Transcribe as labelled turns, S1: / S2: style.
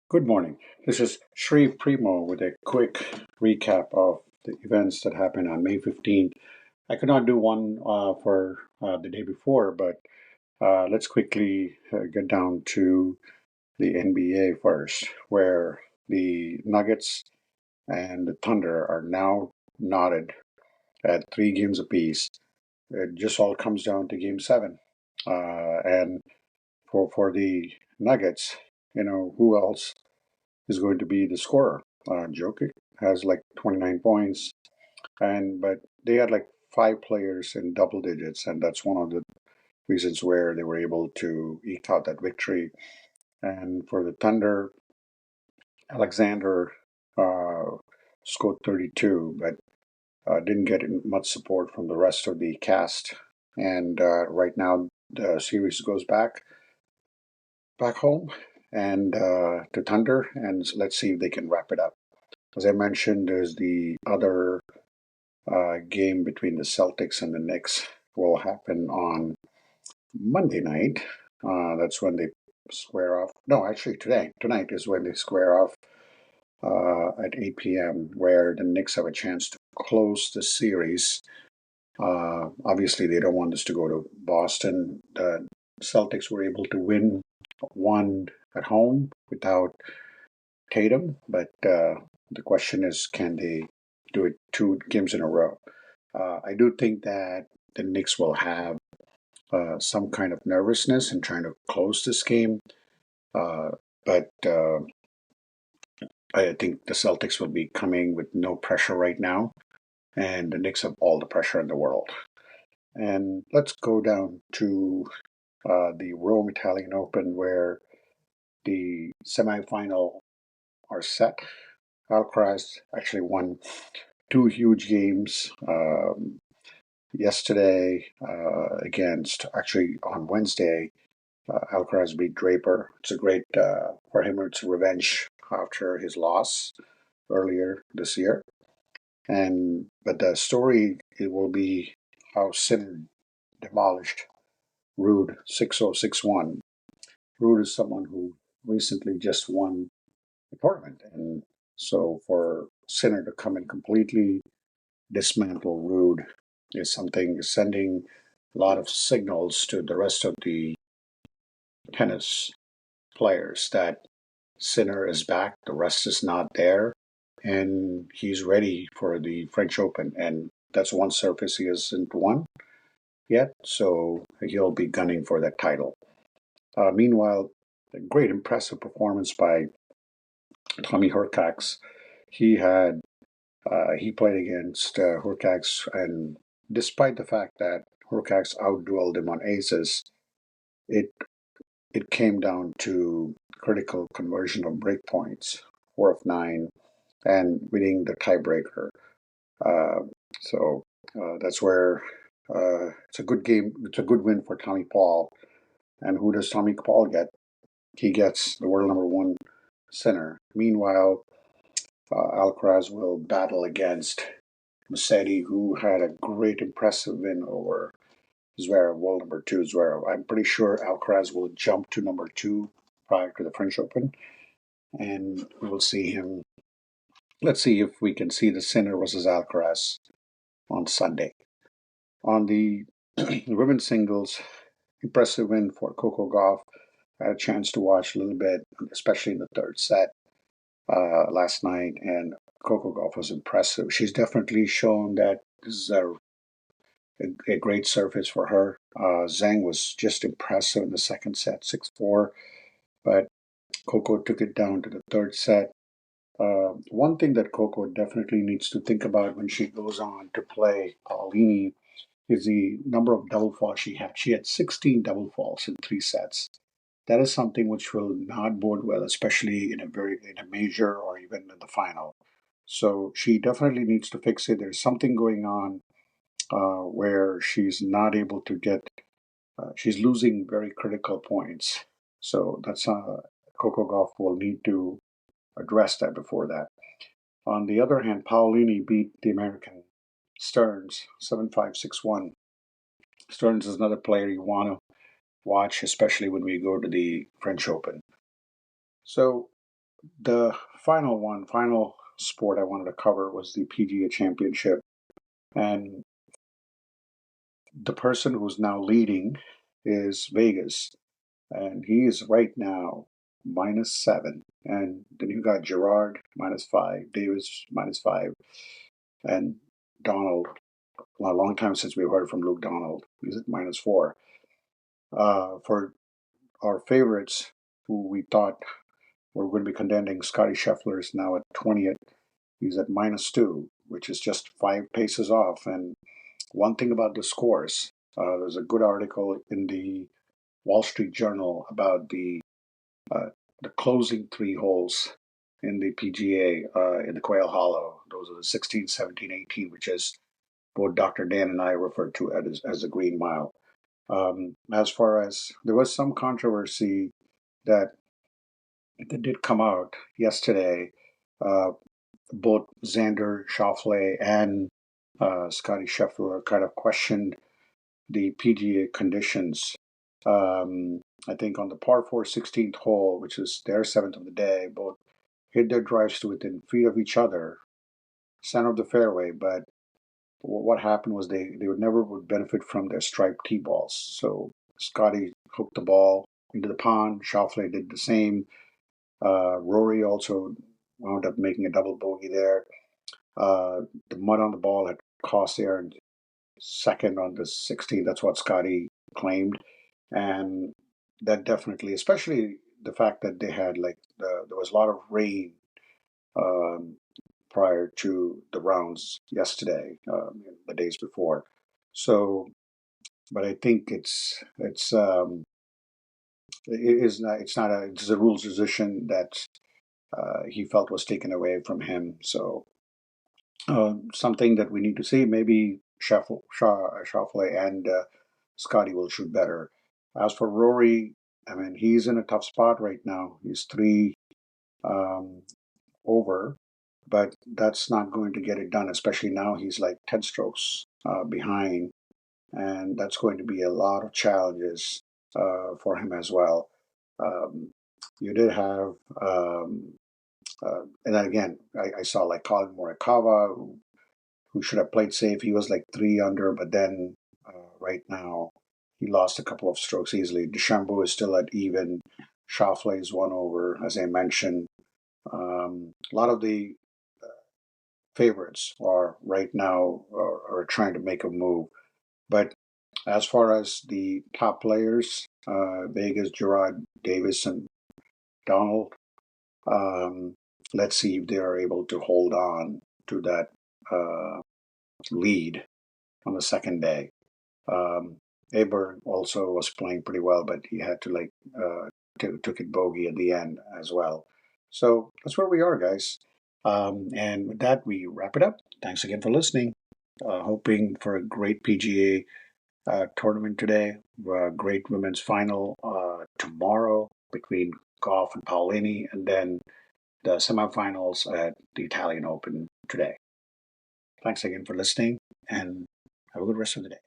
S1: Good morning. This is Sri Primo with a quick recap of the events that happened on May 15th. I could not do one for the day before, but let's quickly get down to the NBA first, where the Nuggets and the Thunder are now knotted at 3 games apiece. It just all comes down to Game 7. And for the Nuggets, who else is going to be the scorer? Jokic has like 29 points, but they had like 5 players in double digits, and that's one of the reasons where they were able to eke out that victory. And for the Thunder, Alexander uh, scored 32, but didn't get much support from the rest of the cast. And right now, the series goes back home and to Thunder, and let's see if they can wrap it up. As I mentioned, there's the other game between the Celtics and the Knicks will happen on Monday night. That's when they square off. No, actually today. Tonight is when they square off at 8 p.m., where the Knicks have a chance to close the series. Obviously, they don't want this to go to Boston. The Celtics were able to win one at home without Tatum, but the question is, can they do it 2 games in a row? I do think that the Knicks will have some kind of nervousness in trying to close this game, uh, but I think the Celtics will be coming with no pressure right now, and the Knicks have all the pressure in the world. And let's go down to the Rome Italian Open, where the semifinal are set. Alcaraz actually won 2 huge games yesterday against, actually on Wednesday, Alcaraz beat Draper. It's a great, for him, it's revenge after his loss earlier this year. But the story, it will be how Sinner demolished Rude 6-0, 6-1. Rude is someone who recently just won the tournament. And so for Sinner to come and completely dismantle Rude is something sending a lot of signals to the rest of the tennis players that Sinner is back, the rest is not there, and he's ready for the French Open. And that's one surface he hasn't won yet, so he'll be gunning for that title. Meanwhile, a great impressive performance by Tommy Hurkacz. He played against Hurkacz, and despite the fact that Hurkacz outdueled him on aces, it it came down to critical conversion of break points, 4 of 9, and winning the tiebreaker. Uh, so that's where it's a good game. It's a good win for Tommy Paul. And who does Tommy Paul get? He gets the world number one center. Meanwhile, Alcaraz will battle against Musetti, who had a great, impressive win over Zverev, world number two Zverev. I'm pretty sure Alcaraz will jump to number two prior to the French Open, and we will see him. Let's see if we can see the Sinner versus Alcaraz on Sunday. On the women's singles, impressive win for Coco Gauff. I had a chance to watch a little bit, especially in the third set last night, and Coco Gauff was impressive. She's definitely shown that this is a great surface for her. Zhang was just impressive in the second set, 6-4, but Coco took it down to the third set. One thing that Coco definitely needs to think about when she goes on to play Paulini is the number of double falls she had. She had 16 double falls in 3 sets. That is something which will not bode well, especially in a major or even in the final. So she definitely needs to fix it. There's something going on where she's not able to get. She's losing very critical points. So that's Coco Gauff will need to address that before that. On the other hand, Paolini beat the American Stearns 7-5, 6-1. Stearns is another player you want to watch, especially when we go to the French Open. So the final sport I wanted to cover was the PGA Championship. And the person who's now leading is Vegas. And he is right now -7. And then you got Gerard -5, Davis -5, and Donald. Well, a long time since we heard from Luke Donald. He's at -4. For our favorites, who we thought were going to be contending, Scotty Scheffler is now at 20th. He's at -2, which is just 5 paces off. And one thing about the scores, there's a good article in the Wall Street Journal about uh, the closing 3 holes in the PGA in the Quail Hollow. Those are the 16, 17, 18, which is both Dr. Dan and I refer to as the Green Mile. As far as there was some controversy that did come out yesterday, uh, both Xander Schauffele and Scotty Scheffler kind of questioned the PGA conditions. I think on the par 4 16th hole, which is their 7th of the day, both hit their drives to within feet of each other, center of the fairway. But what happened was they would never would benefit from their striped tee balls. So Scotty hooked the ball into the pond. Schauffele did the same. Rory also wound up making a double bogey there. The mud on the ball had cost Aaron second on the 16th. That's what Scotty claimed. And that definitely, especially the fact that they had there was a lot of rain um, prior to the rounds yesterday, the days before. So, but I think it's a rules decision that he felt was taken away from him. So something that we need to see. Maybe Schauffele and Scotty will shoot better. As for Rory, I mean, he's in a tough spot right now. He's 3 um, over, but that's not going to get it done, especially now he's like 10 strokes behind. And that's going to be a lot of challenges for him as well. Um, you did have, and then again, I saw like Colin Morikawa, who should have played safe. He was like 3 under, but then right now he lost a couple of strokes easily. DeChambeau is still at even. Schauffele is 1 over, as I mentioned. A lot of the favorites are right now are trying to make a move. But as far as the top players, Vegas, Gerard, Davis, and Donald, um, let's see if they are able to hold on to that lead on the second day. Aberg also was playing pretty well, but he had to took it bogey at the end as well. So that's where we are, guys. And with that, we wrap it up. Thanks again for listening. Hoping for a great PGA tournament today. Great women's final tomorrow between Goff and Paulini, and then the semifinals at the Italian Open today. Thanks again for listening, and have a good rest of the day.